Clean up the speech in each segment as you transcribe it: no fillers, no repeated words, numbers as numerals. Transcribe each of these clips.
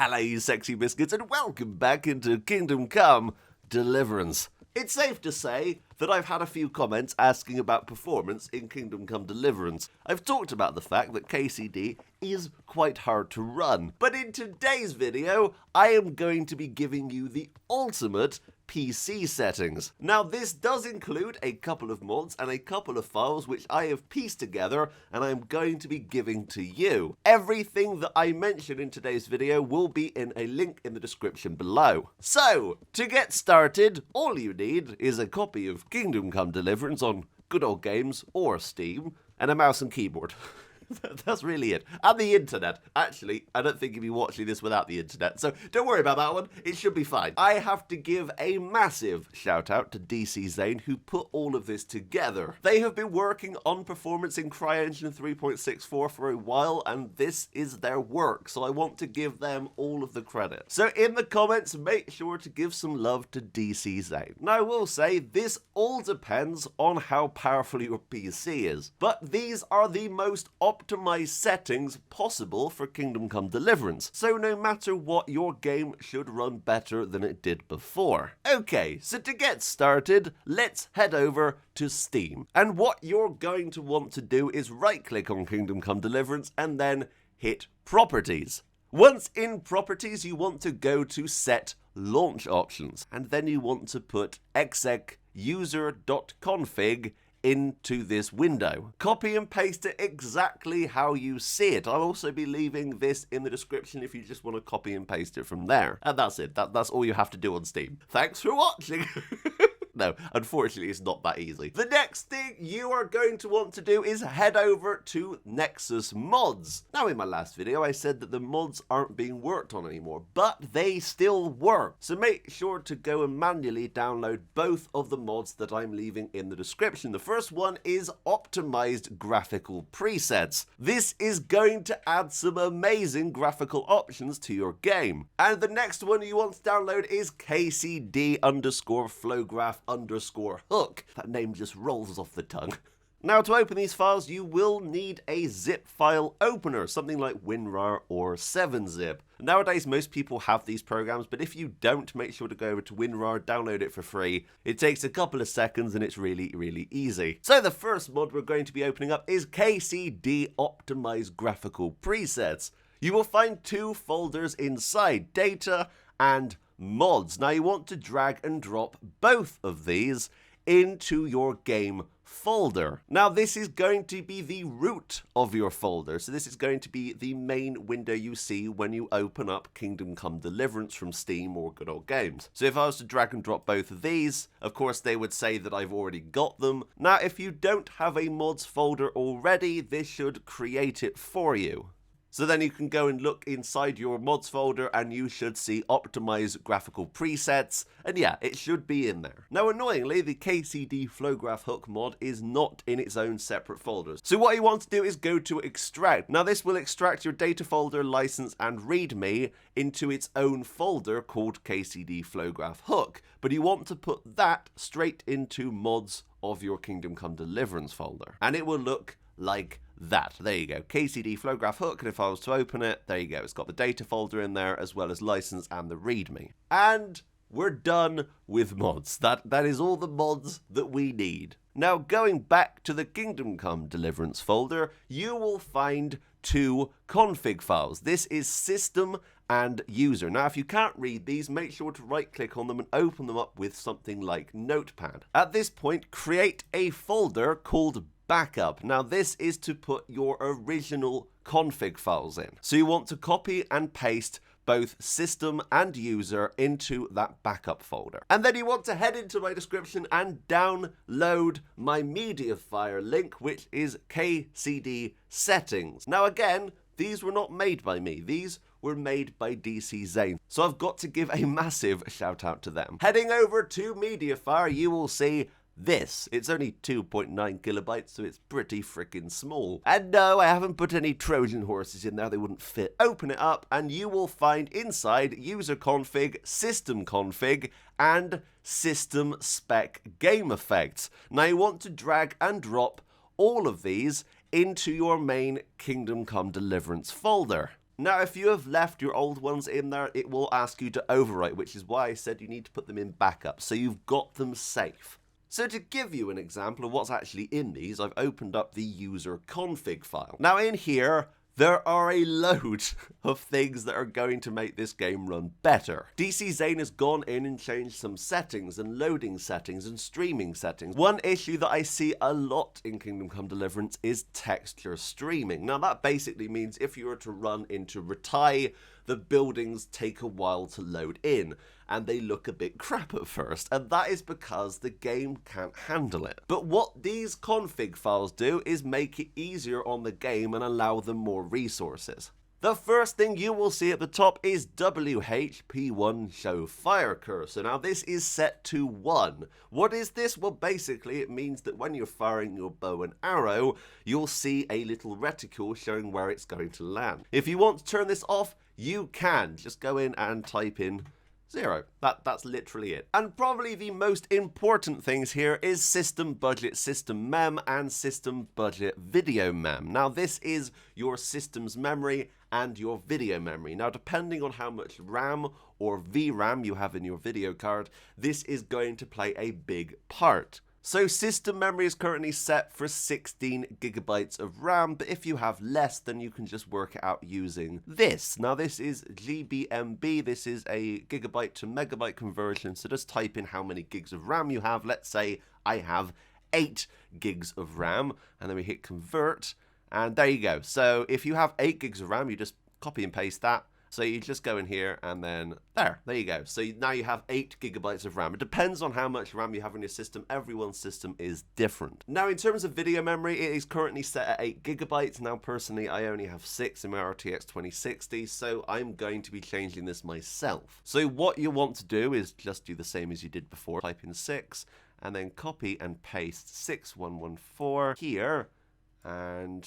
Hello you sexy biscuits and welcome back into Kingdom Come Deliverance. It's safe to say that I've had a few comments asking about performance in Kingdom Come Deliverance. I've talked about the fact that KCD is quite hard to run, but in today's video I am going to be giving you the ultimate PC settings. Now this does include a couple of mods and a couple of files which I have pieced together and I'm going to be giving to you. Everything that I mention in today's video will be in a link in the description below. So, to get started, all you need is a copy of Kingdom Come Deliverance on Good Old Games or Steam and a mouse and keyboard. That's really it. And the internet. Actually, I don't think you'll be watching this without the internet, so don't worry about that one. It should be fine. I have to give a massive shout out to DC Zane who put all of this together. They have been working on performance in CryEngine 3.64 for a while, and this is their work, so I want to give them all of the credit. So in the comments, make sure to give some love to DC Zane. Now I will say, this all depends on how powerful your PC is, but these are the most optimized settings possible for Kingdom Come Deliverance, so no matter what, your game should run better than it did before. Okay, so to get started, let's head over to Steam. And what you're going to want to do is right click on Kingdom Come Deliverance and then hit Properties. Once in Properties, you want to go to Set Launch Options, and then you want to put exec User.cfg into this window. Copy and paste it exactly how you see it. I'll also be leaving this in the description if you just want to copy and paste it from there. And that's it. That's all you have to do on Steam. Thanks for watching. No, unfortunately, it's not that easy. The next thing you are going to want to do is head over to Nexus Mods. Now, in my last video, I said that the mods aren't being worked on anymore, but they still work. So make sure to go and manually download both of the mods that I'm leaving in the description. The first one is Optimized Graphical Presets. This is going to add some amazing graphical options to your game. And the next one you want to download is KCD_FlowGraphhook. That name just rolls off the tongue. Now, to open these files, you will need a zip file opener, something like WinRAR or 7-zip. Nowadays, most people have these programs, but if you don't, make sure to go over to WinRAR, download it for free. It takes a couple of seconds and it's really, really easy. So the first mod we're going to be opening up is KCD Optimized Graphical Presets. You will find two folders inside, Data and Mods. Now you want to drag and drop both of these into your game folder. Now this is going to be the root of your folder, so this is going to be the main window you see when you open up Kingdom Come Deliverance from Steam or Good Old Games. So if I was to drag and drop both of these, of course they would say that I've already got them. Now if you don't have a mods folder already, this should create it for you. So then you can go and look inside your mods folder and you should see Optimized Graphical Presets, and yeah, it should be in there. Now annoyingly, the KCD FlowGraphhook mod is not in its own separate folders. So what you want to do is go to Extract. Now this will extract your data folder, license and readme into its own folder called KCD FlowGraphhook, but you want to put that straight into mods of your Kingdom Come Deliverance folder, and it will look like that. There you go, KCD FlowGraphhook, and if I was to open it, there you go, it's got the data folder in there as well as license and the readme. And we're done with mods. That is all the mods that we need. Now going back to the Kingdom Come Deliverance folder, you will find two config files. This is system and user. Now if you can't read these, make sure to right click on them and open them up with something like Notepad. At this point, create a folder called Backup. Now this is to put your original config files in. So you want to copy and paste both system and user into that backup folder. And then you want to head into my description and download my Mediafire link, which is KCD settings. Now again, these were not made by me. These were made by DC Zane. So I've got to give a massive shout out to them. Heading over to Mediafire, you will see this. It's only 2.9 kilobytes, so it's pretty freaking small. And no, I haven't put any Trojan horses in there, they wouldn't fit. Open it up and you will find inside user config, system config, and system spec game effects. Now you want to drag and drop all of these into your main Kingdom Come Deliverance folder. Now, if you have left your old ones in there, it will ask you to overwrite, which is why I said you need to put them in backup, so you've got them safe. So to give you an example of what's actually in these, I've opened up the user config file. Now in here, there are a load of things that are going to make this game run better. DC Zane has gone in and changed some settings and loading settings and streaming settings. One issue that I see a lot in Kingdom Come Deliverance is texture streaming. Now that basically means if you were to run into Rattay, the buildings take a while to load in, and they look a bit crap at first, and that is because the game can't handle it. But what these config files do is make it easier on the game and allow them more resources. The first thing you will see at the top is WHP1 Show Fire Cursor. Now this is set to 1. What is this? Well, basically it means that when you're firing your bow and arrow, you'll see a little reticule showing where it's going to land. If you want to turn this off, you can. Just go in and type in 0. That's literally it. And probably the most important things here is system budget system mem and system budget video mem. Now this is your system's memory and your video memory. Now depending on how much RAM or VRAM you have in your video card, this is going to play a big part. So system memory is currently set for 16 gigabytes of RAM, but if you have less, then you can just work it out using this. Now this is GBMB, this is a gigabyte to megabyte conversion, so just type in how many gigs of RAM you have. Let's say I have 8 gigs of RAM, and then we hit convert, and there you go. So if you have 8 gigs of RAM, you just copy and paste that. So you just go in here and then there you go. So now you have 8 gigabytes of RAM. It depends on how much RAM you have in your system. Everyone's system is different. Now in terms of video memory, it is currently set at 8 gigabytes. Now personally, I only have 6 in my RTX 2060, so I'm going to be changing this myself. So what you want to do is just do the same as you did before. Type in 6 and then copy and paste 6114 here, and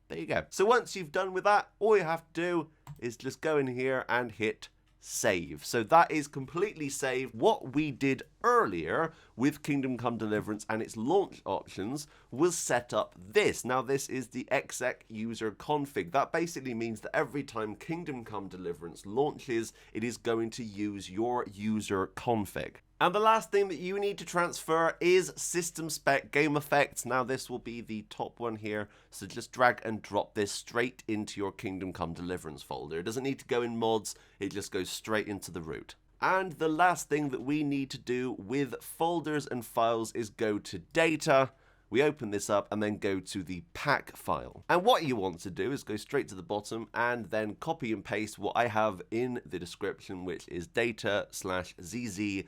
there you go. So once you've done with that, all you have to do is just go in here and hit save. So that is completely saved. What we did earlier with Kingdom Come Deliverance and its launch options was set up this. Now this is the exec user config. That basically means that every time Kingdom Come Deliverance launches, it is going to use your user config. And the last thing that you need to transfer is system spec game effects. Now this will be the top one here, so just drag and drop this straight into your Kingdom Come Deliverance folder. It doesn't need to go in mods, it just goes straight into the root. And the last thing that we need to do with folders and files is go to data. We open this up and then go to the pack file. And what you want to do is go straight to the bottom and then copy and paste what I have in the description, which is data/zz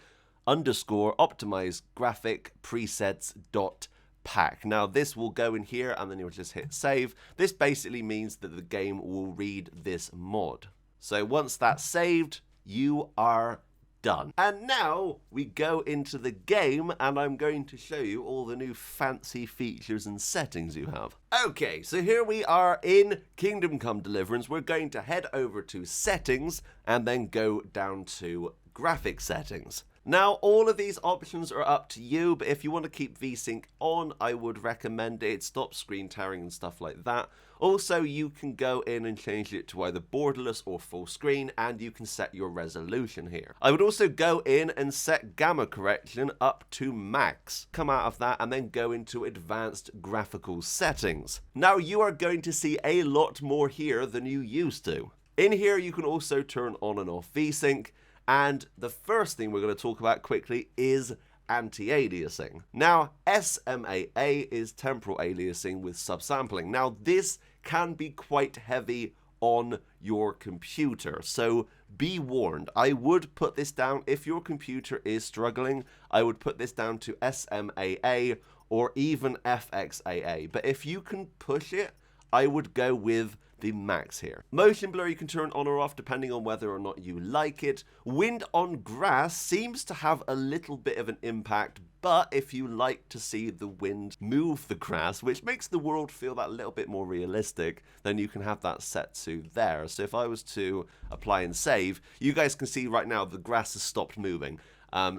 underscore optimize graphic presets dot pack. Now this will go in here and then you'll just hit save. This basically means that the game will read this mod. So once that's saved, you are done. And now we go into the game and I'm going to show you all the new fancy features and settings you have. Okay, so here we are in Kingdom Come Deliverance. We're going to head over to settings and then go down to graphic settings. Now, all of these options are up to you, but if you want to keep VSync on, I would recommend it. It stops screen tearing and stuff like that. Also, you can go in and change it to either borderless or full screen, and you can set your resolution here. I would also go in and set gamma correction up to max. Come out of that and then go into advanced graphical settings. Now, you are going to see a lot more here than you used to. In here, you can also turn on and off VSync. And the first thing we're going to talk about quickly is anti-aliasing. Now, SMAA is temporal aliasing with subsampling. Now, this can be quite heavy on your computer, so be warned. I would put this down, if your computer is struggling, I would put this down to SMAA or even FXAA. But if you can push it, I would go with the max here. Motion blur you can turn on or off depending on whether or not you like it. Wind on grass seems to have a little bit of an impact, but if you like to see the wind move the grass, which makes the world feel that little bit more realistic, then you can have that set to there. So if I was to apply and save, you guys can see right now the grass has stopped moving.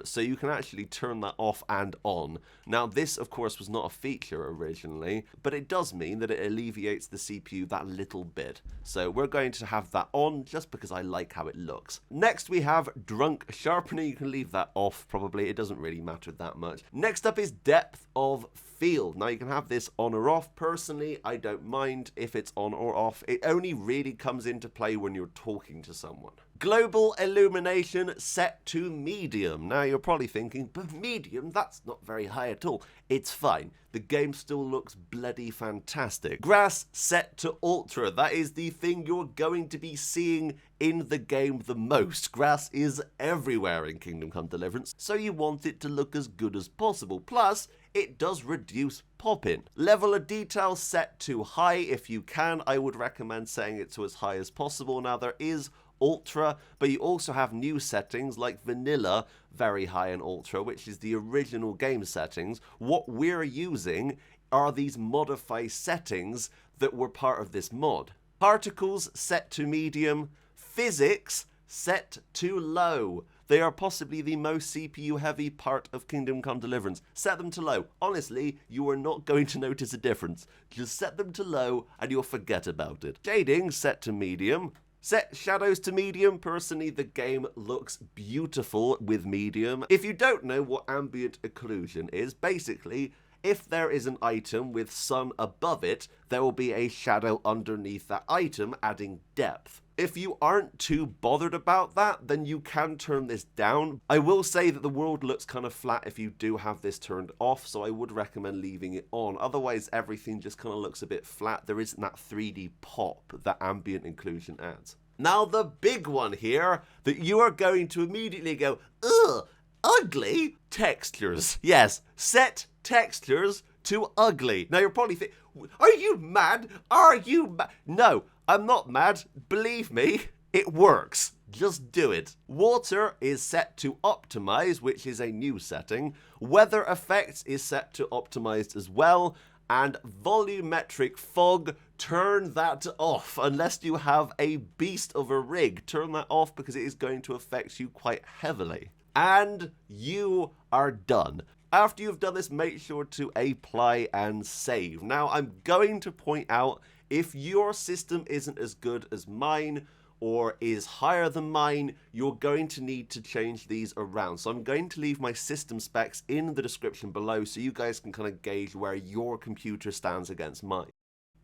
So you can actually turn that off and on. Now this of course was not a feature originally, but it does mean that it alleviates the CPU that little bit. So we're going to have that on just because I like how it looks. Next we have drunk sharpening. You can leave that off probably, it doesn't really matter that much. Next up is depth of field. Now you can have this on or off. Personally, I don't mind if it's on or off. It only really comes into play when you're talking to someone. Global illumination set to medium. Now you're probably thinking, but medium, that's not very high at all. It's fine. The game still looks bloody fantastic. Grass set to ultra. That is the thing you're going to be seeing in the game the most. Grass is everywhere in Kingdom Come Deliverance, so you want it to look as good as possible. Plus, it does reduce pop-in. Level of detail set to high if you can. I would recommend setting it to as high as possible. Now there is ultra, but you also have new settings like vanilla, very high in ultra, which is the original game settings. What we're using are these modified settings that were part of this mod. Particles set to medium, physics set to low. They are possibly the most CPU heavy part of Kingdom Come Deliverance. Set them to low. Honestly, you are not going to notice a difference. Just set them to low and you'll forget about it. Shading set to medium. Set shadows to medium. Personally, the game looks beautiful with medium. If you don't know what ambient occlusion is, basically, if there is an item with sun above it, there will be a shadow underneath that item, adding depth. If you aren't too bothered about that, then you can turn this down. I will say that the world looks kind of flat if you do have this turned off, so I would recommend leaving it on. Otherwise, everything just kind of looks a bit flat. There isn't that 3D pop that ambient occlusion adds. Now, the big one here that you are going to immediately go, ugh, ugly? Textures. Yes, set textures to ugly. Now, you're probably thinking, are you mad? Are you mad? No, I'm not mad. Believe me, it works. Just do it. Water is set to optimize, which is a new setting. Weather effects is set to optimized as well. And volumetric fog, turn that off unless you have a beast of a rig. Turn that off because it is going to affect you quite heavily. And you are done. After you've done this, make sure to apply and save. Now, I'm going to point out, if your system isn't as good as mine or is higher than mine, you're going to need to change these around. So I'm going to leave my system specs in the description below so you guys can kind of gauge where your computer stands against mine.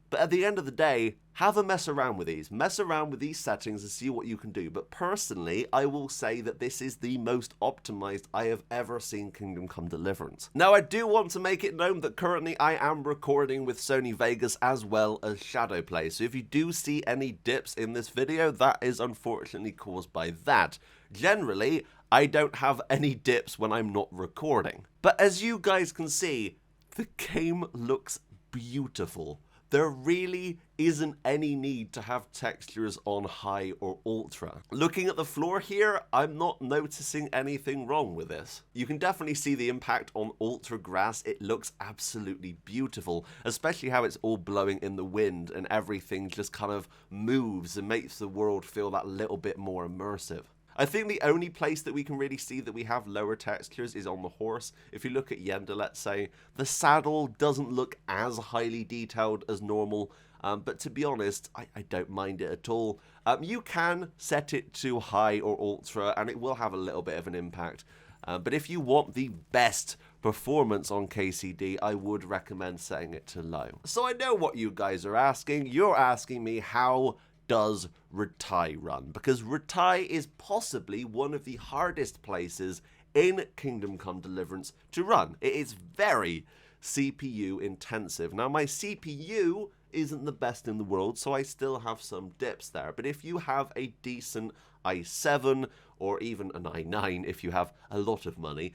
But at the end of the day, have a mess around with these. Mess around with these settings and see what you can do. But personally, I will say that this is the most optimized I have ever seen Kingdom Come Deliverance. Now, I do want to make it known that currently I am recording with Sony Vegas as well as Shadowplay. So if you do see any dips in this video, that is unfortunately caused by that. Generally, I don't have any dips when I'm not recording. But as you guys can see, the game looks beautiful. There really isn't any need to have textures on high or ultra. Looking at the floor here, I'm not noticing anything wrong with this. You can definitely see the impact on ultra grass. It looks absolutely beautiful, especially how it's all blowing in the wind and everything just kind of moves and makes the world feel that little bit more immersive. I think the only place that we can really see that we have lower textures is on the horse. If you look at Yenda, let's say, the saddle doesn't look as highly detailed as normal, but to be honest, I don't mind it at all. You can set it to high or ultra, and it will have a little bit of an impact. But if you want the best performance on KCD, I would recommend setting it to low. So I know what you guys are asking. You're asking me, how does Rattay run? Because Rattay is possibly one of the hardest places in Kingdom Come Deliverance to run. It is very CPU intensive. Now, my CPU isn't the best in the world, so I still have some dips there. But if you have a decent i7 or even an i9, if you have a lot of money,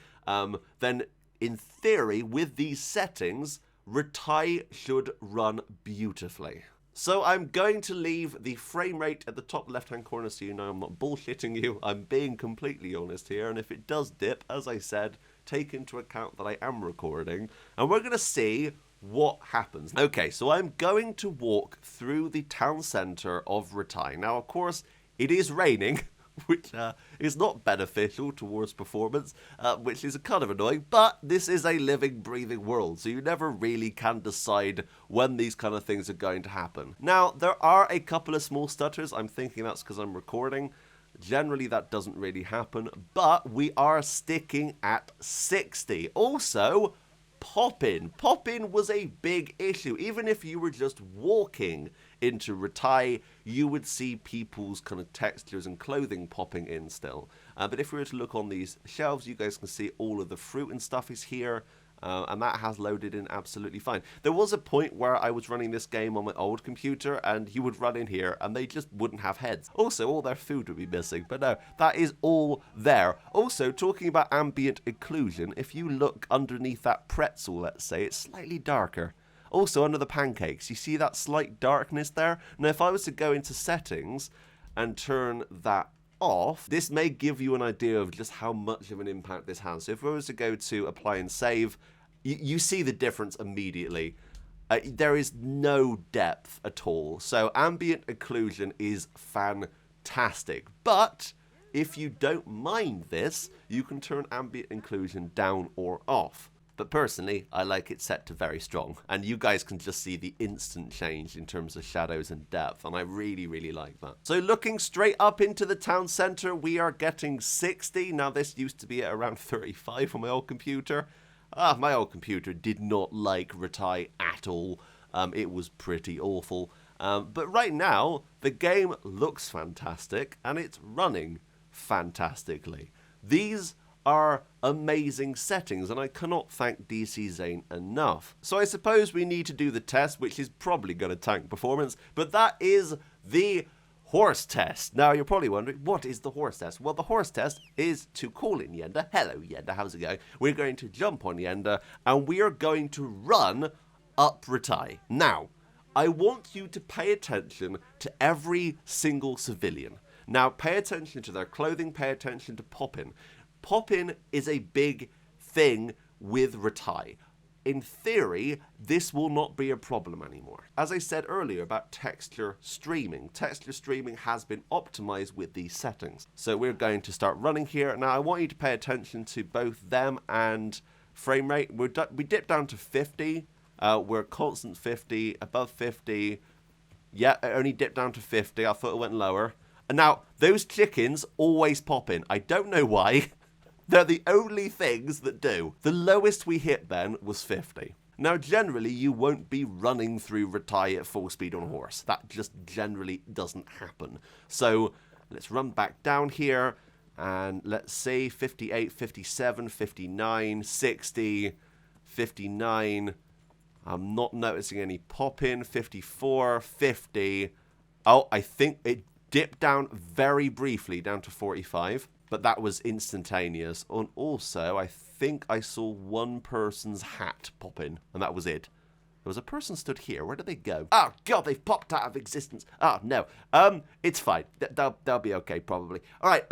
then in theory, with these settings, Rattay should run beautifully. So I'm going to leave the frame rate at the top left-hand corner so you know I'm not bullshitting you. I'm being completely honest here, and if it does dip, as I said, take into account that I am recording, and we're going to see what happens. Okay, so I'm going to walk through the town centre of Rattay. Now, of course, it is raining, which is not beneficial towards performance, which is kind of annoying, but this is a living, breathing world, so you never really can decide when these kind of things are going to happen. Now, there are a couple of small stutters. I'm thinking that's because I'm recording. Generally, that doesn't really happen, but we are sticking at 60. Also, pop-in. Pop-in was a big issue. Even if you were just walking into Rattay, you would see people's kind of textures and clothing popping in still. But if we were to look on these shelves, you guys can see all of the fruit and stuff is here. And that has loaded in absolutely fine. There was a point where I was running this game on my old computer and you would run in here and they just wouldn't have heads. Also, all their food would be missing, but no, that is all there. Also, talking about ambient occlusion, if you look underneath that pretzel, let's say, it's slightly darker. Also, under the pancakes, you see that slight darkness there? Now, if I was to go into settings and turn that off, this may give you an idea of just how much of an impact this has. So if I was to go to apply and save, you see the difference immediately. There is no depth at all. So ambient occlusion is fantastic. But if you don't mind this, you can turn ambient occlusion down or off. But personally, I like it set to very strong. And you guys can just see the instant change in terms of shadows and depth. And I really, really like that. So looking straight up into the town center, we are getting 60. Now this used to be at around 35 on my old computer. My old computer did not like Rattay at all. It was pretty awful. But right now, the game looks fantastic. And it's running fantastically. These are amazing settings, and I cannot thank DC Zane enough. So I suppose we need to do the test, which is probably going to tank performance, but that is the horse test. Now you're probably wondering, what is the horse test? Well, the horse test is to call in Yenda. Hello Yenda, how's it going? We're going to jump on Yenda, and we are going to run up Rattay. Now, I want you to pay attention to every single civilian. Now, pay attention to their clothing, pay attention to pop-in. Pop-in is a big thing with Rattay. In theory, this will not be a problem anymore. As I said earlier about texture streaming has been optimized with these settings. So we're going to start running here. Now I want you to pay attention to both them and frame rate. We dip down to 50. We're constant 50, above 50. Yeah, it only dipped down to 50. I thought it went lower. And now, those chickens always pop in. I don't know why. They're the only things that do. The lowest we hit then was 50. Now, generally, you won't be running through Rattay at full speed on a horse. That just generally doesn't happen. So, let's run back down here. And let's see, 58, 57, 59, 60, 59. I'm not noticing any pop-in. 54, 50. Oh, I think it dipped down very briefly down to 45. But that was instantaneous. And also, I think I saw one person's hat pop in. And that was it. There was a person stood here. Where did they go? Oh, God, they've popped out of existence. Oh, no. It's fine. They'll be okay, probably. All right.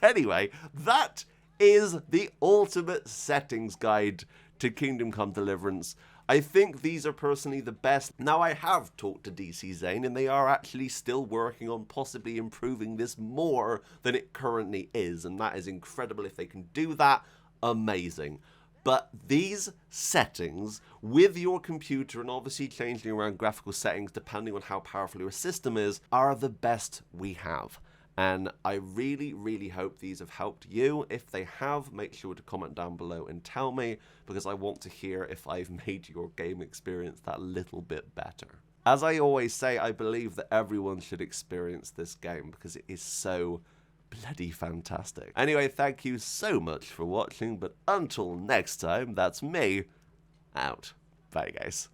Anyway, that is the ultimate settings guide to Kingdom Come Deliverance. I think these are personally the best. Now, I have talked to DC Zane, and they are actually still working on possibly improving this more than it currently is, and that is incredible. If they can do that, amazing. But these settings, with your computer and obviously changing around graphical settings depending on how powerful your system is, are the best we have. And I really, really hope these have helped you. If they have, make sure to comment down below and tell me, because I want to hear if I've made your game experience that little bit better. As I always say, I believe that everyone should experience this game because it is so bloody fantastic. Anyway, thank you so much for watching, but until next time, that's me, out. Bye, guys.